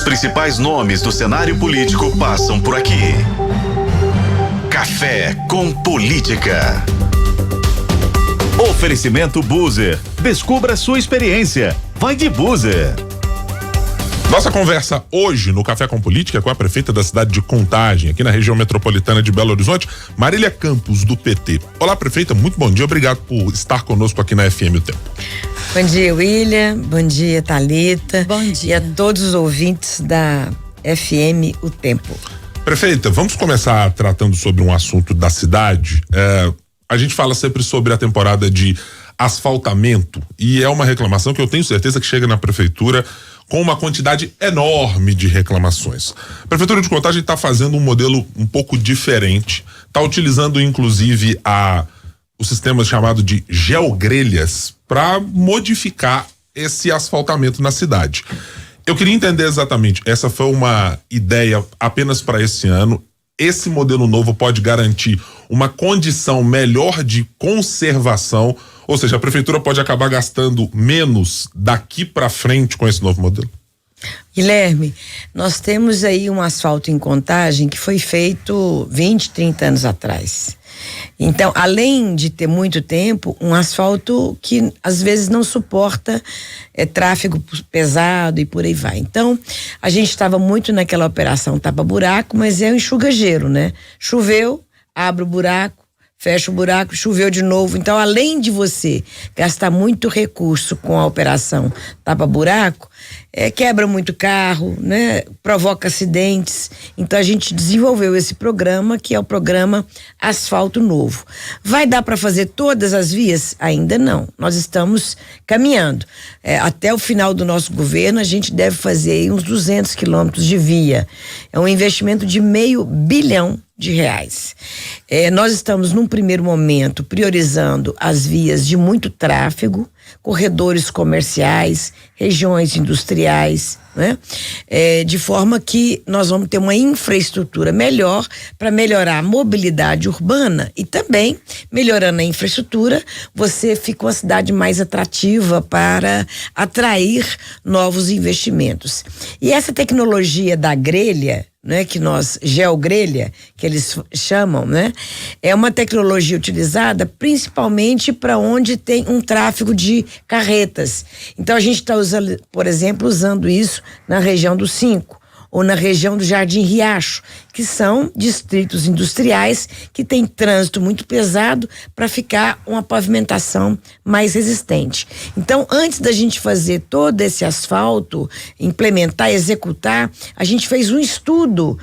principais nomes do cenário político passam por aqui. Café com Política. Oferecimento Buser. Descubra sua experiência. Vai de Buser. Nossa conversa hoje no Café com Política é com a prefeita da cidade de Contagem, aqui na região metropolitana de Belo Horizonte, Marília Campos, do PT. Olá, prefeita, muito bom dia, obrigado por estar conosco aqui na FM O Tempo. Bom dia, William, bom dia, Thalita. Bom dia. E a todos os ouvintes da FM O Tempo. Prefeita, vamos começar tratando sobre um assunto da cidade. A gente fala sempre sobre a temporada de asfaltamento e é uma reclamação que eu tenho certeza que chega na prefeitura com uma quantidade enorme de reclamações. A Prefeitura de Contagem está fazendo um modelo um pouco diferente, está utilizando inclusive o sistema chamado de geogrelhas para modificar esse asfaltamento na cidade. Eu queria entender exatamente, essa foi uma ideia apenas para esse ano? Esse modelo novo pode garantir uma condição melhor de conservação, ou seja, a prefeitura pode acabar gastando menos daqui para frente com esse novo modelo? Guilherme, nós temos aí um asfalto em Contagem que foi feito 20, 30 anos atrás. Então, além de ter muito tempo, um asfalto que às vezes não suporta tráfego pesado e por aí vai. Então, a gente estava muito naquela operação tapa-buraco, mas é um enxuga-gelo, né? Choveu, abre o buraco, fecha o buraco, choveu de novo. Então, além de você gastar muito recurso com a operação tapa-buraco, quebra muito carro, né? Provoca acidentes. Então, a gente desenvolveu esse programa, que é o programa Asfalto Novo. Vai dar para fazer todas as vias? Ainda não. Nós estamos caminhando. Até o final do nosso governo, a gente deve fazer aí uns 200 quilômetros de via. É um investimento de R$500 bilhão. Nós estamos num primeiro momento priorizando as vias de muito tráfego, corredores comerciais, regiões industriais, né? De forma que nós vamos ter uma infraestrutura melhor para melhorar a mobilidade urbana e também, melhorando a infraestrutura, você fica uma cidade mais atrativa para atrair novos investimentos. E essa tecnologia da grelha, né, geogrelha, que eles chamam, né, é uma tecnologia utilizada principalmente para onde tem um tráfego de carretas. Então a gente está usando, por exemplo, usando isso na região do 5 ou na região do Jardim Riacho, que são distritos industriais que têm trânsito muito pesado para ficar uma pavimentação mais resistente. Então, antes da gente fazer todo esse asfalto, implementar, executar, a gente fez um estudo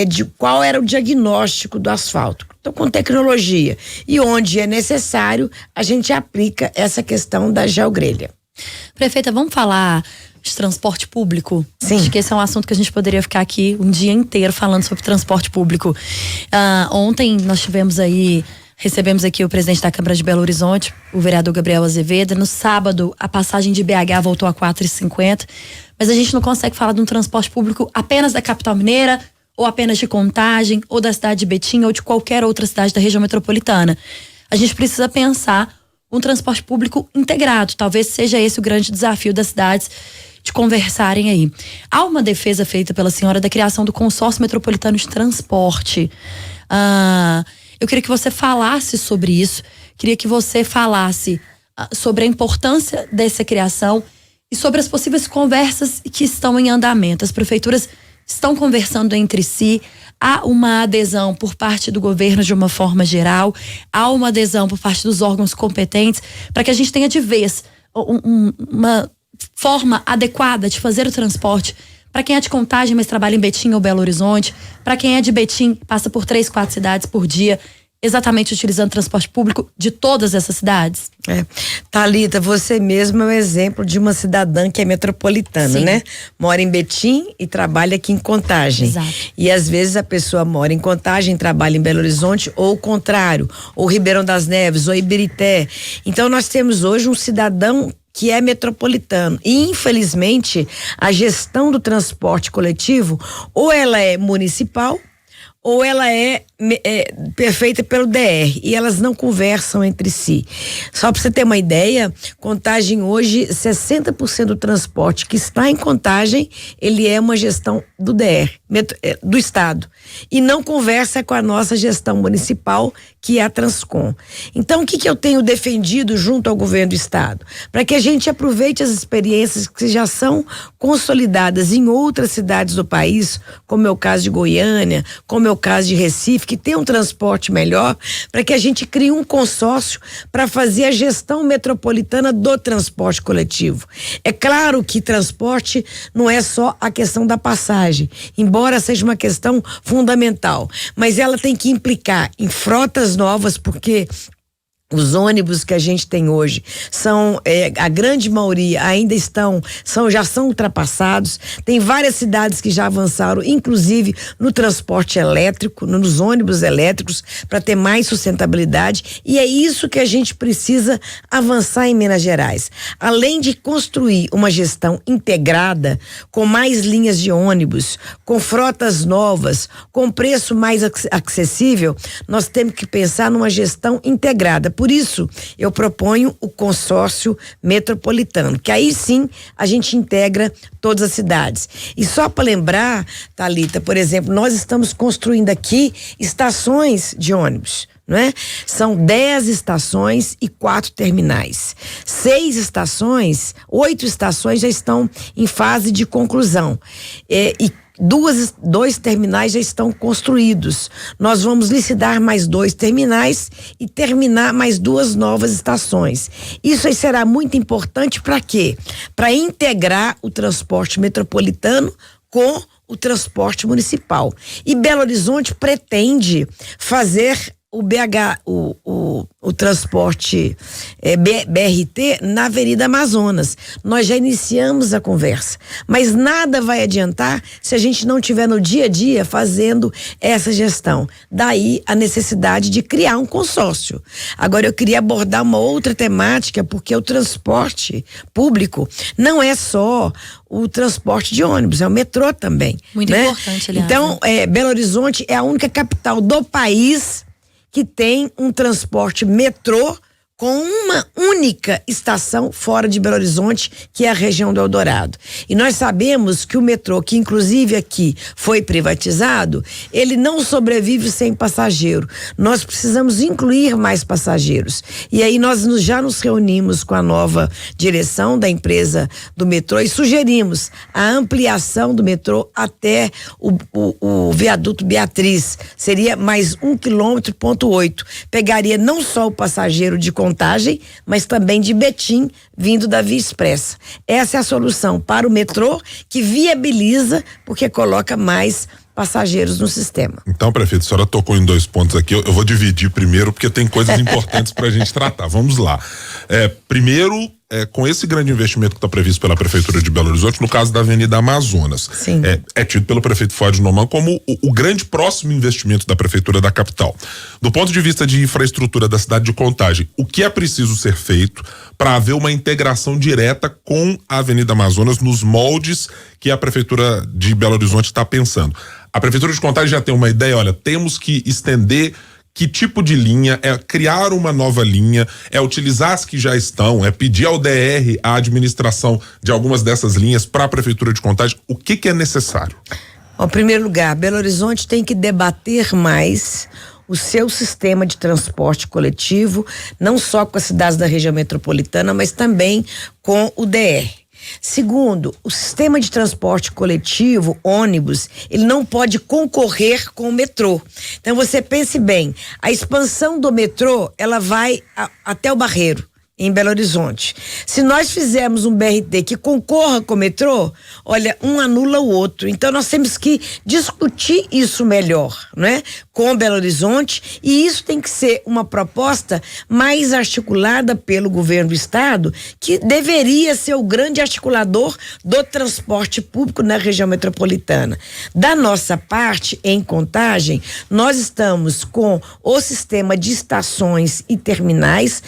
de qual era o diagnóstico do asfalto. Então, com tecnologia. E onde é necessário, a gente aplica essa questão da geogrelha. Prefeita, vamos falar de transporte público? Sim. Acho que esse é um assunto que a gente poderia ficar aqui um dia inteiro falando sobre transporte público. Ontem nós recebemos aqui o presidente da Câmara de Belo Horizonte, o vereador Gabriel Azevedo. No sábado, a passagem de BH voltou a R$4,50, mas a gente não consegue falar de um transporte público apenas da capital mineira, ou apenas de Contagem, ou da cidade de Betim, ou de qualquer outra cidade da região metropolitana. A gente precisa pensar um transporte público integrado. Talvez seja esse o grande desafio das cidades de conversarem aí. Há uma defesa feita pela senhora da criação do Consórcio Metropolitano de Transporte. Eu queria que você falasse sobre isso, queria que você falasse sobre a importância dessa criação e sobre as possíveis conversas que estão em andamento. As prefeituras estão conversando entre si, há uma adesão por parte do governo de uma forma geral, há uma adesão por parte dos órgãos competentes, para que a gente tenha de vez uma forma adequada de fazer o transporte para quem é de Contagem, mas trabalha em Betim ou Belo Horizonte, para quem é de Betim, passa por 3, 4 cidades por dia, exatamente utilizando transporte público de todas essas cidades. Thalita, você mesma é um exemplo de uma cidadã que é metropolitana, Sim. né? Mora em Betim e trabalha aqui em Contagem. Exato. E às vezes a pessoa mora em Contagem, trabalha em Belo Horizonte, ou o contrário, ou Ribeirão das Neves, ou Ibirité. Então nós temos hoje um cidadão que é metropolitano. E, infelizmente, a gestão do transporte coletivo, ou ela é municipal, ou ela é feita pelo DR e elas não conversam entre si. Só para você ter uma ideia, Contagem hoje, 60% do transporte que está em Contagem, ele é uma gestão do DR, do Estado, e não conversa com a nossa gestão municipal, que é a Transcom. Então, o que eu tenho defendido junto ao governo do Estado? Para que a gente aproveite as experiências que já são consolidadas em outras cidades do país, como é o caso de Goiânia, como é o caso de Recife, que tem um transporte melhor, para que a gente crie um consórcio para fazer a gestão metropolitana do transporte coletivo. É claro que transporte não é só a questão da passagem, embora seja uma questão fundamental, mas ela tem que implicar em frotas novas, porque os ônibus que a gente tem hoje são, a grande maioria ainda já são ultrapassados. Tem várias cidades que já avançaram, inclusive no transporte elétrico, nos ônibus elétricos, para ter mais sustentabilidade, e é isso que a gente precisa avançar em Minas Gerais. Além de construir uma gestão integrada, com mais linhas de ônibus, com frotas novas, com preço mais acessível, nós temos que pensar numa gestão integrada. Por isso, eu proponho o consórcio metropolitano, que aí sim a gente integra todas as cidades. E só para lembrar, Thalita, por exemplo, nós estamos construindo aqui estações de ônibus, não é? São 10 estações e 4 terminais. 8 estações já estão em fase de conclusão. E dois terminais já estão construídos. Nós vamos licitar mais 2 terminais e terminar mais 2 novas estações. Isso aí será muito importante para quê? Para integrar o transporte metropolitano com o transporte municipal. E Belo Horizonte pretende fazer o transporte BRT na Avenida Amazonas. Nós já iniciamos a conversa, mas nada vai adiantar se a gente não estiver no dia a dia fazendo essa gestão. Daí a necessidade de criar um consórcio. Agora eu queria abordar uma outra temática, porque o transporte público não é só o transporte de ônibus, é o metrô também. Muito importante, aliás. Então, Belo Horizonte é a única capital do país que tem um transporte metrô com uma única estação fora de Belo Horizonte, que é a região do Eldorado. E nós sabemos que o metrô, que inclusive aqui foi privatizado, ele não sobrevive sem passageiro. Nós precisamos incluir mais passageiros. E aí nós já nos reunimos com a nova direção da empresa do metrô e sugerimos a ampliação do metrô até o viaduto Beatriz. Seria mais 1,8 km. Pegaria não só o passageiro de Contagem, mas também de Betim, vindo da Via Expressa. Essa é a solução para o metrô, que viabiliza, porque coloca mais passageiros no sistema. Então, prefeito, a senhora tocou em 2 pontos aqui, eu vou dividir primeiro, porque tem coisas importantes pra gente tratar. Vamos lá. Primeiro, com esse grande investimento que está previsto pela Prefeitura de Belo Horizonte, no caso da Avenida Amazonas, sim, é tido pelo prefeito Fuad Noman como o grande próximo investimento da Prefeitura da capital. Do ponto de vista de infraestrutura da cidade de Contagem, o que é preciso ser feito para haver uma integração direta com a Avenida Amazonas nos moldes que a Prefeitura de Belo Horizonte está pensando? A Prefeitura de Contagem já tem uma ideia, olha, temos que estender que tipo de linha, criar uma nova linha, utilizar as que já estão, pedir ao DR a administração de algumas dessas linhas para a Prefeitura de Contagem. O que é necessário? Em primeiro lugar, Belo Horizonte tem que debater mais o seu sistema de transporte coletivo, não só com as cidades da região metropolitana, mas também com o DR. Segundo, o sistema de transporte coletivo, ônibus, ele não pode concorrer com o metrô. Então você pense bem, a expansão do metrô, ela vai até o Barreiro, em Belo Horizonte. Se nós fizermos um BRT que concorra com o metrô, olha, um anula o outro. Então nós temos que discutir isso melhor, né? Com Belo Horizonte, e isso tem que ser uma proposta mais articulada pelo governo do estado, que deveria ser o grande articulador do transporte público na região metropolitana. Da nossa parte, em Contagem, nós estamos com o sistema de estações e terminais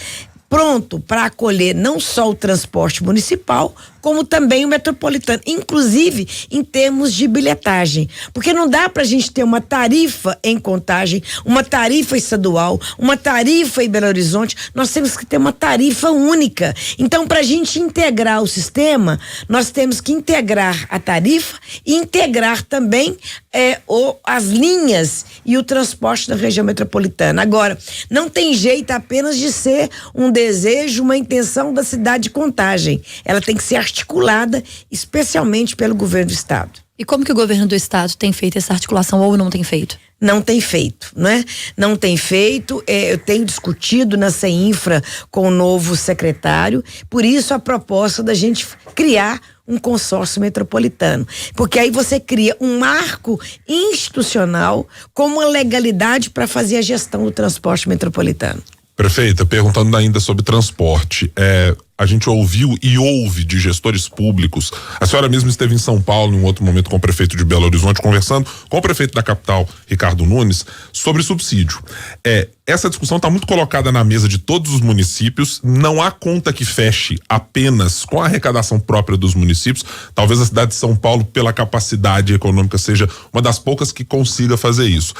pronto para acolher não só o transporte municipal, como também o metropolitano, inclusive em termos de bilhetagem, porque não dá pra gente ter uma tarifa em Contagem, uma tarifa estadual, uma tarifa em Belo Horizonte, nós temos que ter uma tarifa única. Então, pra gente integrar o sistema, nós temos que integrar a tarifa e integrar também as linhas e o transporte da região metropolitana. Agora, não tem jeito apenas de ser um desejo, uma intenção da cidade de Contagem. Ela tem que ser articulada, especialmente pelo governo do estado. E como que o governo do estado tem feito essa articulação ou não tem feito? Não tem feito, não é? Não tem feito, eu tenho discutido na CEINFRA com o novo secretário, por isso a proposta da gente criar um consórcio metropolitano, porque aí você cria um marco institucional com uma legalidade para fazer a gestão do transporte metropolitano. Prefeita, perguntando ainda sobre transporte, a gente ouviu e ouve de gestores públicos, a senhora mesmo esteve em São Paulo em um outro momento com o prefeito de Belo Horizonte, conversando com o prefeito da capital, Ricardo Nunes, sobre subsídio. Essa discussão está muito colocada na mesa de todos os municípios, não há conta que feche apenas com a arrecadação própria dos municípios, talvez a cidade de São Paulo, pela capacidade econômica, seja uma das poucas que consiga fazer isso.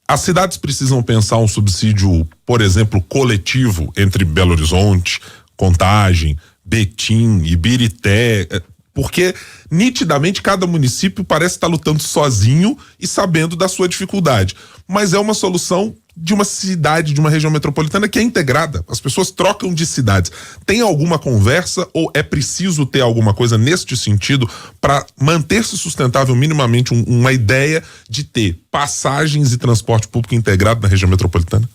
As cidades precisam pensar um subsídio, por exemplo, coletivo entre Belo Horizonte, Contagem, Betim, Ibirité, porque nitidamente cada município parece estar lutando sozinho e sabendo da sua dificuldade. Mas é uma solução de uma cidade, de uma região metropolitana que é integrada. As pessoas trocam de cidades. Tem alguma conversa ou é preciso ter alguma coisa neste sentido para manter-se sustentável minimamente uma ideia de ter passagens e transporte público integrado na região metropolitana?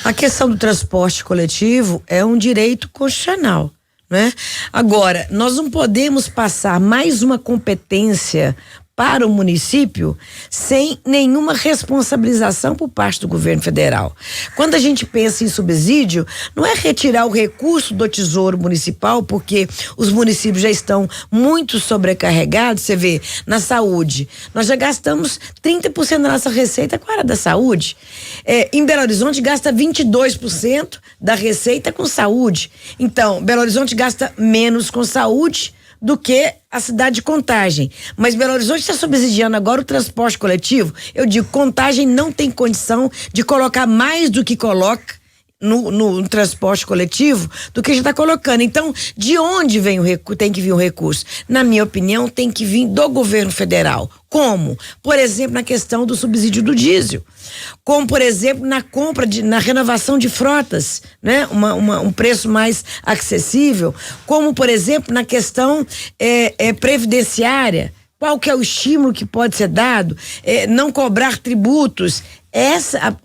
A questão do transporte coletivo é um direito constitucional, né? Agora, nós não podemos passar mais uma competência para o município sem nenhuma responsabilização por parte do governo federal. Quando a gente pensa em subsídio, não é retirar o recurso do Tesouro Municipal, porque os municípios já estão muito sobrecarregados. Você vê, na saúde, nós já gastamos 30% da nossa receita com a área da saúde. Em Belo Horizonte gasta 22% da receita com saúde. Então, Belo Horizonte gasta menos com saúde do que a cidade de Contagem. Mas Belo Horizonte está subsidiando agora o transporte coletivo. Eu digo, Contagem não tem condição de colocar mais do que coloca no transporte coletivo do que já está colocando. Então, de onde vem tem que vir o recurso? Na minha opinião, tem que vir do governo federal. Como? Por exemplo, na questão do subsídio do diesel. Como, por exemplo, na renovação de frotas, né? Um preço mais acessível. Como, por exemplo, na questão previdenciária. Qual que é o estímulo que pode ser dado? Não cobrar tributos.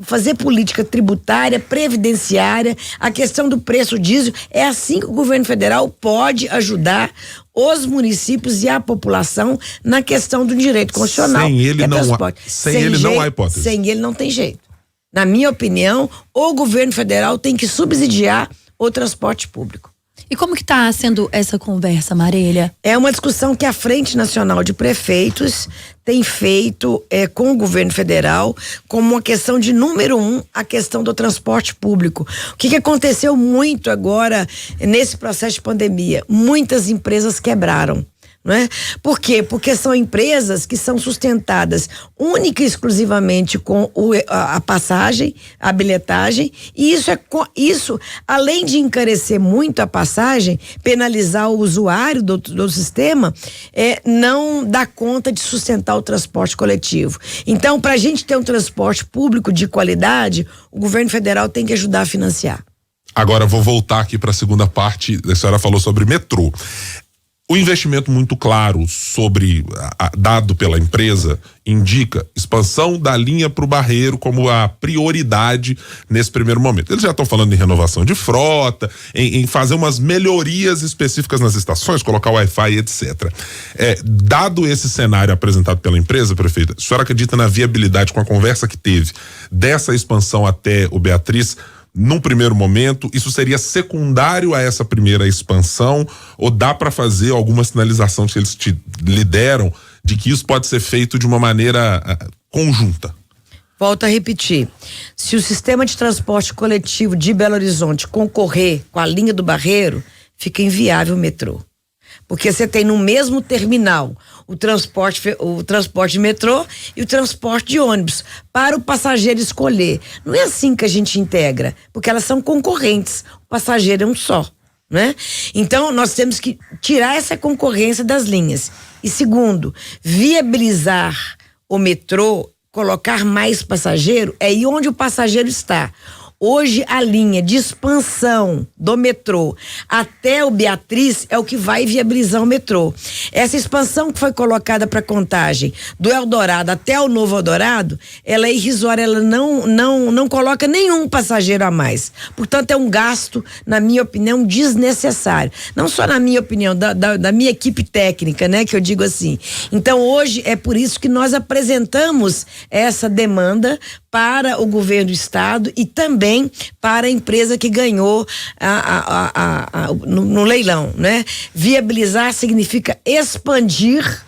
Fazer política tributária, previdenciária, a questão do preço diesel, é assim que o governo federal pode ajudar os municípios e a população na questão do direito constitucional. Sem ele não há hipótese. Sem ele não tem jeito. Na minha opinião, o governo federal tem que subsidiar o transporte público. E como que está sendo essa conversa, Marília? É uma discussão que a Frente Nacional de Prefeitos tem feito com o governo federal como uma questão de número 1, a questão do transporte público. O que aconteceu muito agora nesse processo de pandemia? Muitas empresas quebraram. Não é? Por quê? Porque são empresas que são sustentadas única e exclusivamente com a passagem, a bilhetagem, e isso, além de encarecer muito a passagem, penalizar o usuário do sistema, não dá conta de sustentar o transporte coletivo. Então, para a gente ter um transporte público de qualidade, o governo federal tem que ajudar a financiar. Agora, vou voltar aqui para a segunda parte. A senhora falou sobre metrô. O investimento muito claro dado pela empresa indica expansão da linha para o Barreiro como a prioridade nesse primeiro momento. Eles já estão falando em renovação de frota, em fazer umas melhorias específicas nas estações, colocar Wi-Fi, etc. Dado esse cenário apresentado pela empresa, prefeita, a senhora acredita na viabilidade, com a conversa que teve, dessa expansão até o Beatriz? Num primeiro momento, isso seria secundário a essa primeira expansão, ou dá para fazer alguma sinalização que eles lhe deram de que isso pode ser feito de uma maneira conjunta? Volto a repetir, se o sistema de transporte coletivo de Belo Horizonte concorrer com a linha do Barreiro, fica inviável o metrô. Porque você tem no mesmo terminal o transporte de metrô e o transporte de ônibus, para o passageiro escolher. Não é assim que a gente integra, porque elas são concorrentes. O passageiro é um só, né? Então, nós temos que tirar essa concorrência das linhas. E segundo, viabilizar o metrô, colocar mais passageiro, é aí onde o passageiro está. Hoje, a linha de expansão do metrô até o Beatriz é o que vai viabilizar o metrô. Essa expansão que foi colocada para Contagem, do Eldorado até o Novo Eldorado, ela é irrisória, ela não coloca nenhum passageiro a mais. Portanto, é um gasto, na minha opinião, desnecessário. Não só na minha opinião, da minha equipe técnica, né, que eu digo assim. Então, hoje, é por isso que nós apresentamos essa demanda para o governo do estado e também para a empresa que ganhou no leilão, né? Viabilizar significa expandir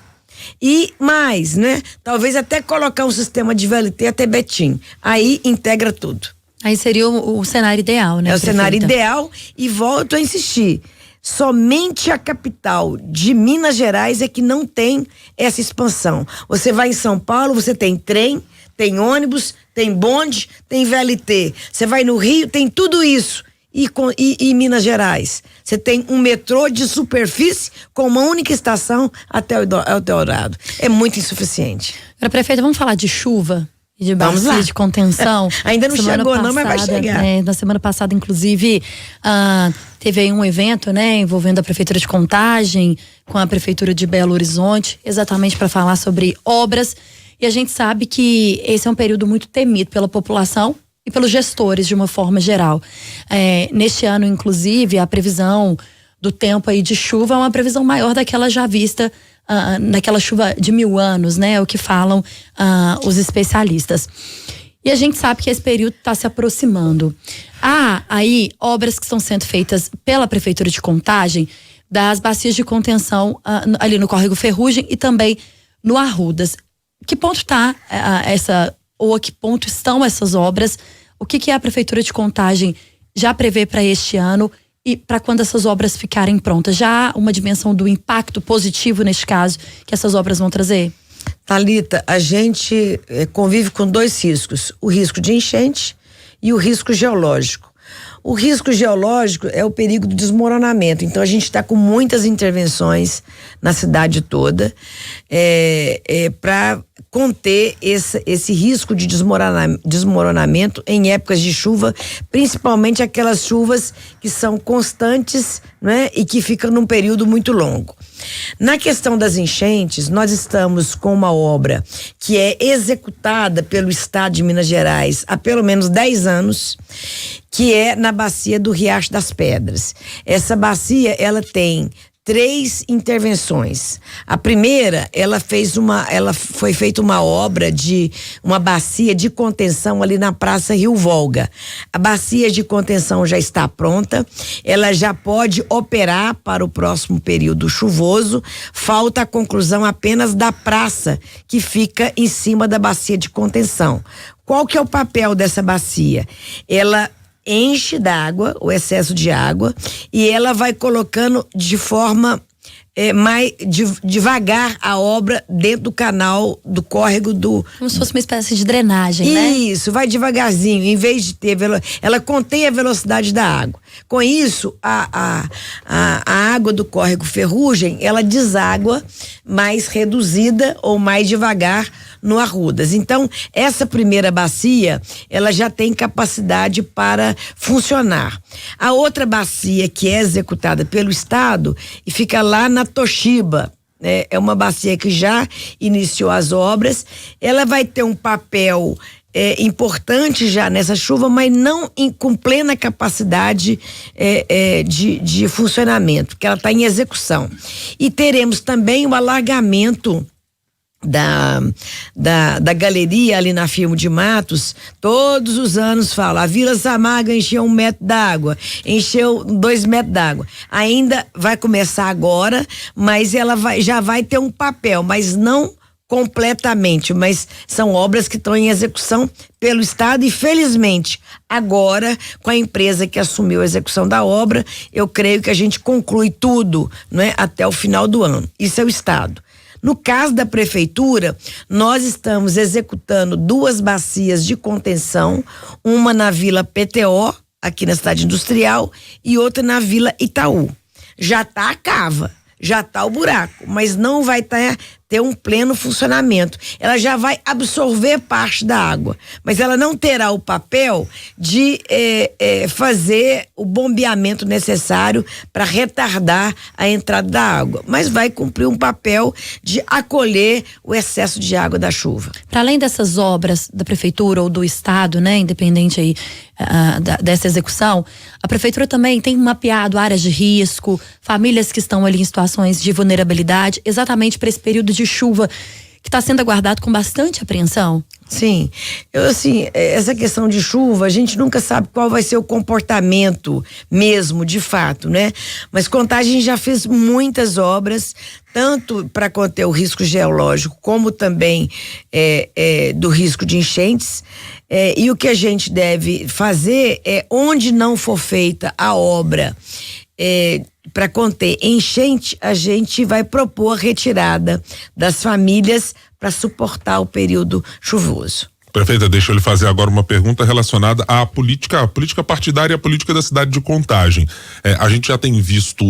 e mais, né? Talvez até colocar um sistema de VLT até Betim. Aí integra tudo. Aí seria o cenário ideal, né? É o cenário ideal e volto a insistir. Somente a capital de Minas Gerais é que não tem essa expansão. Você vai em São Paulo, você tem trem, tem ônibus, tem bonde, tem VLT. Você vai no Rio, tem tudo isso. E em Minas Gerais, você tem um metrô de superfície com uma única estação até o Eldorado. É muito insuficiente. Agora, prefeita, vamos falar de chuva e de bacia de contenção? Ainda não chegou não, mas vai chegar. Na semana passada, inclusive, teve aí um evento, né, envolvendo a Prefeitura de Contagem com a Prefeitura de Belo Horizonte, exatamente para falar sobre obras. E a gente sabe que esse é um período muito temido pela população e pelos gestores de uma forma geral. Neste ano, inclusive, a previsão do tempo aí de chuva é uma previsão maior daquela já vista naquela chuva de 1000 anos, né? É o que falam os especialistas. E a gente sabe que esse período está se aproximando. Há aí obras que estão sendo feitas pela Prefeitura de Contagem das bacias de contenção ali no Córrego Ferrugem e também no Arrudas. Que ponto está ou a que ponto estão essas obras? O que a Prefeitura de Contagem já prevê para este ano e para quando essas obras ficarem prontas? Já há uma dimensão do impacto positivo neste caso que essas obras vão trazer? Thalita, a gente convive com dois riscos: o risco de enchente e o risco geológico. O risco geológico é o perigo do desmoronamento. Então a gente está com muitas intervenções na cidade toda para conter esse risco de desmoronamento em épocas de chuva, principalmente aquelas chuvas que são constantes, né, e que ficam num período muito longo. Na questão das enchentes, nós estamos com uma obra que é executada pelo Estado de Minas Gerais há pelo menos 10 anos, que é na bacia do Riacho das Pedras. Essa bacia, ela tem 3 intervenções. A primeira, ela foi feita uma obra de uma bacia de contenção ali na Praça Rio Volga. A bacia de contenção já está pronta, ela já pode operar para o próximo período chuvoso. Falta a conclusão apenas da praça que fica em cima da bacia de contenção. Qual que é o papel dessa bacia? Ela enche d'água, o excesso de água, e ela vai colocando de forma mais devagar a obra dentro do canal do córrego do... Como se fosse uma espécie de drenagem, né? Isso, vai devagarzinho, em vez de ter... Ela contém a velocidade da água. Com isso, a água do córrego Ferrugem, ela deságua mais reduzida ou mais devagar no Arrudas. Então, essa primeira bacia, ela já tem capacidade para funcionar. A outra bacia, que é executada pelo Estado e fica lá na Toshiba, é uma bacia que já iniciou as obras, ela vai ter um papel importante já nessa chuva, mas não com plena capacidade de funcionamento, porque ela está em execução. E teremos também o alargamento da galeria ali na Firmo de Matos. Todos os anos fala, a Vila Samarga encheu 1 metro d'água, encheu 2 metros d'água. Ainda vai começar agora, mas ela já vai ter um papel, mas não completamente, mas são obras que estão em execução pelo Estado e, felizmente, agora, com a empresa que assumiu a execução da obra, eu creio que a gente conclui tudo, não é, até o final do ano. Isso é o Estado. No caso da Prefeitura, nós estamos executando 2 bacias de contenção, uma na Vila PTO, aqui na cidade industrial, e outra na Vila Itaú. Já tá a cava, já tá o buraco, mas não vai ter um pleno funcionamento. Ela já vai absorver parte da água, mas ela não terá o papel de fazer o bombeamento necessário para retardar a entrada da água, mas vai cumprir um papel de acolher o excesso de água da chuva. Para além dessas obras da prefeitura ou do estado, né, independente aí dessa execução, a prefeitura também tem mapeado áreas de risco, famílias que estão ali em situações de vulnerabilidade, exatamente para esse período de chuva que está sendo aguardado com bastante apreensão. Sim, essa questão de chuva, a gente nunca sabe qual vai ser o comportamento mesmo, de fato, né? Mas Contagem já fez muitas obras, tanto para conter o risco geológico, como também do risco de enchentes. E o que a gente deve fazer é, onde não for feita a obra para conter enchente, a gente vai propor a retirada das famílias para suportar o período chuvoso. Prefeita, deixa eu lhe fazer agora uma pergunta relacionada à política partidária e à política da cidade de Contagem. A gente já tem visto,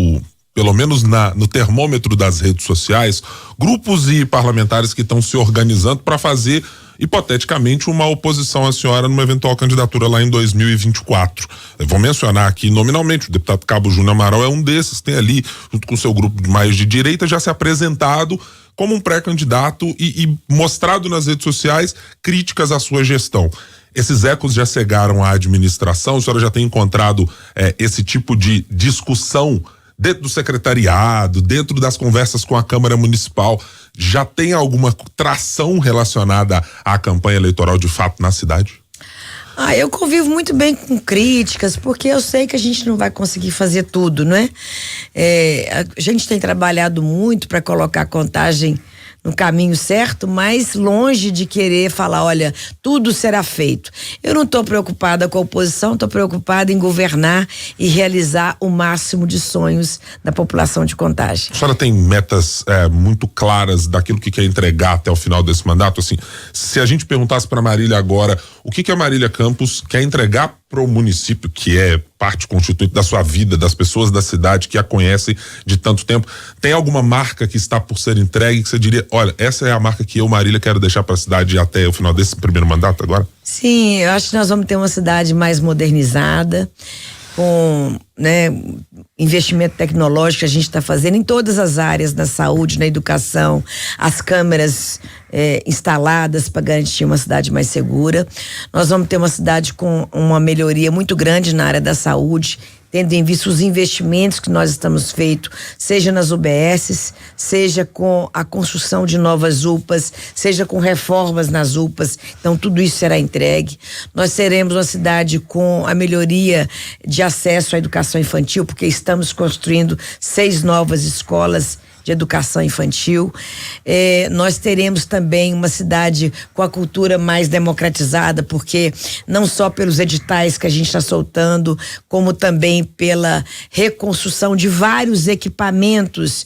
pelo menos no termômetro das redes sociais, grupos e parlamentares que estão se organizando para fazer, hipoteticamente, uma oposição à senhora numa eventual candidatura lá em 2024. Eu vou mencionar aqui nominalmente, o deputado Cabo Júnior Amaral é um desses, tem ali, junto com o seu grupo mais de direita, já se apresentado como um pré-candidato e mostrado nas redes sociais críticas à sua gestão. Esses ecos já cegaram a administração? A senhora já tem encontrado esse tipo de discussão dentro do secretariado, dentro das conversas com a Câmara Municipal? Já tem alguma tração relacionada à campanha eleitoral de fato na cidade? Eu convivo muito bem com críticas, porque eu sei que a gente não vai conseguir fazer tudo, não é? A gente tem trabalhado muito para colocar a Contagem no caminho certo, mas longe de querer falar, olha, tudo será feito. Eu não estou preocupada com a oposição, estou preocupada em governar e realizar o máximo de sonhos da população de Contagem. A senhora tem metas muito claras daquilo que quer entregar até o final desse mandato? Assim, se a gente perguntasse para Marília agora, o que a Marília Campos quer entregar para o município, que é parte constituinte da sua vida, das pessoas da cidade que a conhecem de tanto tempo, tem alguma marca que está por ser entregue que você diria, olha, essa é a marca que eu, Marília, quero deixar para a cidade até o final desse primeiro mandato agora? Sim, eu acho que nós vamos ter uma cidade mais modernizada, com investimento tecnológico que a gente está fazendo em todas as áreas, na saúde, na educação, as câmeras instaladas para garantir uma cidade mais segura. Nós vamos ter uma cidade com uma melhoria muito grande na área da saúde, tendo em vista os investimentos que nós estamos feito, seja nas UBSs, seja com a construção de novas UPAs, seja com reformas nas UPAs. Então tudo isso será entregue. Nós teremos uma cidade com a melhoria de acesso à educação infantil, porque estamos construindo 6 novas escolas de educação infantil. Nós teremos também uma cidade com a cultura mais democratizada, porque não só pelos editais que a gente está soltando, como também pela reconstrução de vários equipamentos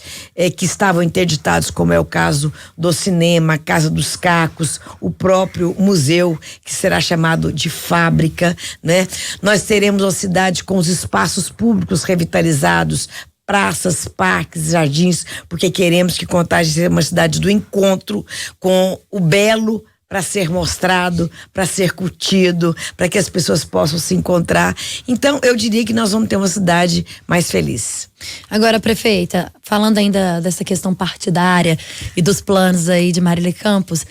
que estavam interditados, como é o caso do cinema, a Casa dos Cacos, o próprio museu, que será chamado de fábrica, né? Nós teremos uma cidade com os espaços públicos revitalizados, praças, parques, jardins, porque queremos que Contagem seja uma cidade do encontro com o belo para ser mostrado, para ser curtido, para que as pessoas possam se encontrar. Então, eu diria que nós vamos ter uma cidade mais feliz. Agora, prefeita, falando ainda dessa questão partidária e dos planos aí de Marília Campos,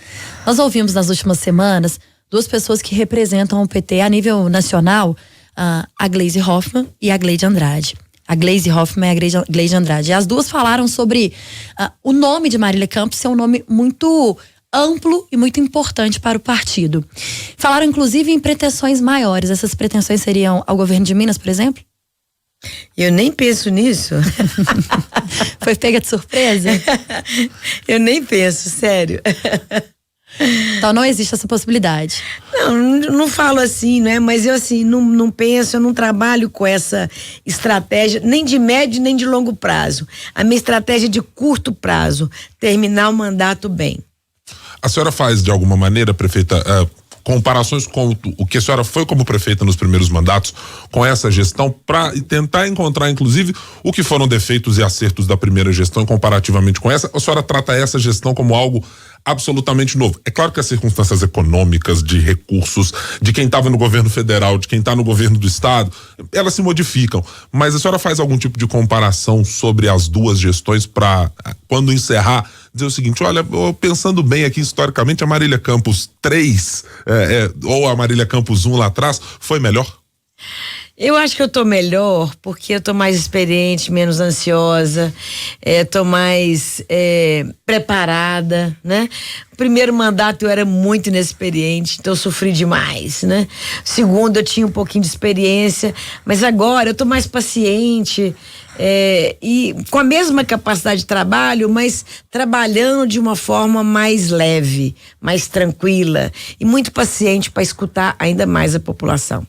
nós ouvimos nas últimas semanas 2 pessoas que representam o PT a nível nacional, a Gleisi Hoffmann e a Gleide Andrade. A Gleisi Hoffmann e a Gleide Andrade. E as 2 falaram sobre o nome de Marília Campos ser um nome muito amplo e muito importante para o partido. Falaram, inclusive, em pretensões maiores. Essas pretensões seriam ao governo de Minas, por exemplo? Eu nem penso nisso. Foi pega de surpresa? Eu nem penso, sério. Então não existe essa possibilidade. Não falo assim, né? Mas eu assim, não penso, eu não trabalho com essa estratégia, nem de médio nem de longo prazo. A minha estratégia é de curto prazo, terminar o mandato bem. A senhora faz, de alguma maneira, prefeita, comparações com o que a senhora foi como prefeita nos primeiros mandatos, com essa gestão, para tentar encontrar, inclusive, o que foram defeitos e acertos da primeira gestão comparativamente com essa? Ou a senhora trata essa gestão como algo absolutamente novo? É claro que as circunstâncias econômicas, de recursos, de quem estava no governo federal, de quem está no governo do estado, elas se modificam, mas a senhora faz algum tipo de comparação sobre as duas gestões para, quando encerrar, dizer o seguinte: olha, pensando bem aqui historicamente, a Marília Campos 3 ou a Marília Campos 1 lá atrás foi melhor? Eu acho que eu tô melhor porque eu tô mais experiente, menos ansiosa, tô mais preparada, né? O primeiro mandato eu era muito inexperiente, então eu sofri demais, né? Segundo, eu tinha um pouquinho de experiência, mas agora eu tô mais paciente, e com a mesma capacidade de trabalho, mas trabalhando de uma forma mais leve, mais tranquila e muito paciente para escutar ainda mais a população.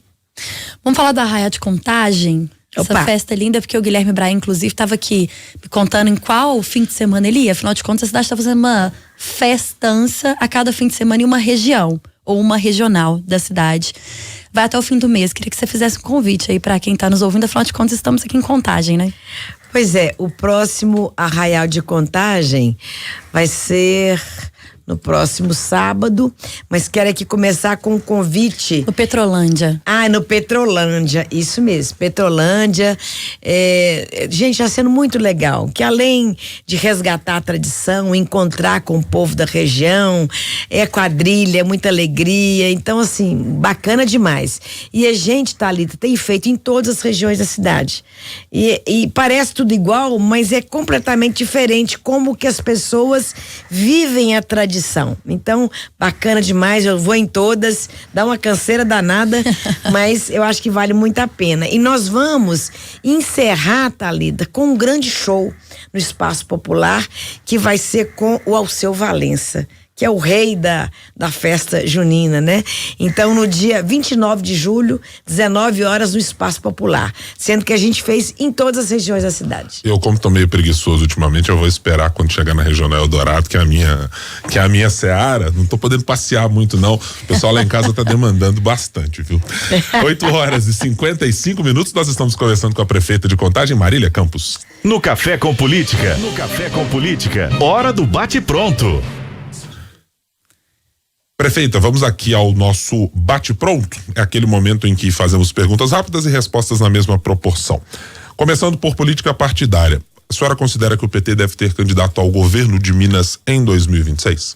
Vamos falar da Arraial de Contagem? Essa Opa. festa é linda, porque o Guilherme Braga, inclusive, estava aqui me contando em qual fim de semana ele ia. Afinal de contas, a cidade está fazendo uma festança a cada fim de semana em uma região, ou uma regional da cidade. Vai até o fim do mês. Queria que você fizesse um convite aí para quem está nos ouvindo. Afinal de contas, estamos aqui em Contagem, né? Pois é, o próximo Arraial de Contagem vai ser no próximo sábado, mas quero aqui começar com um convite. No Petrolândia. No Petrolândia, isso mesmo, Petrolândia. Gente, está sendo muito legal, que além de resgatar a tradição, encontrar com o povo da região, quadrilha, muita alegria, então assim, bacana demais. E a gente, Thalita, tem feito em todas as regiões da cidade. E parece tudo igual, mas é completamente diferente como que as pessoas vivem a tradição. Então, bacana demais, eu vou em todas, dá uma canseira danada, mas eu acho que vale muito a pena. E nós vamos encerrar, Thalita, com um grande show no Espaço Popular, que vai ser com o Alceu Valença, que é o rei da festa junina, né? Então, no dia 29 de julho, 19 horas, no Espaço Popular. Sendo que a gente fez em todas as regiões da cidade. Eu, como tô meio preguiçoso ultimamente, eu vou esperar quando chegar na Regional Eldorado, que é a minha seara. Não tô podendo passear muito, não. O pessoal lá em casa tá demandando bastante, viu? 8h55, nós estamos conversando com a prefeita de Contagem, Marília Campos. No Café com Política. Hora do bate-pronto. Prefeita, vamos aqui ao nosso bate-pronto. É aquele momento em que fazemos perguntas rápidas e respostas na mesma proporção. Começando por política partidária. A senhora considera que o PT deve ter candidato ao governo de Minas em 2026?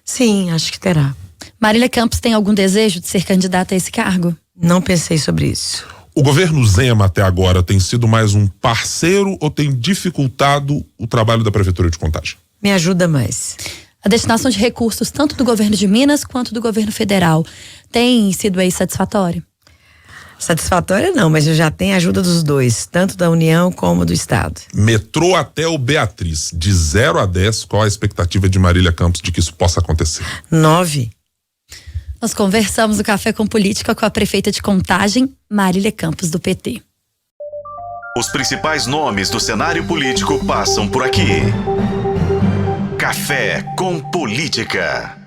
Sim, acho que terá. Marília Campos tem algum desejo de ser candidata a esse cargo? Não pensei sobre isso. O governo Zema até agora tem sido mais um parceiro ou tem dificultado o trabalho da Prefeitura de Contagem? Me ajuda mais. A destinação de recursos, tanto do governo de Minas quanto do governo federal, tem sido aí satisfatória? Satisfatória não, mas eu já tenho a ajuda dos dois, tanto da União como do Estado. Metrô até o Beatriz, de 0 a 10, qual a expectativa de Marília Campos de que isso possa acontecer? 9. Nós conversamos no Café com Política com a prefeita de Contagem, Marília Campos, do PT. Os principais nomes do cenário político passam por aqui. Café com Política.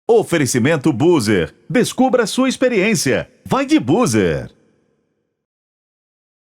Oferecimento Boozer. Descubra sua experiência. Vai de Boozer.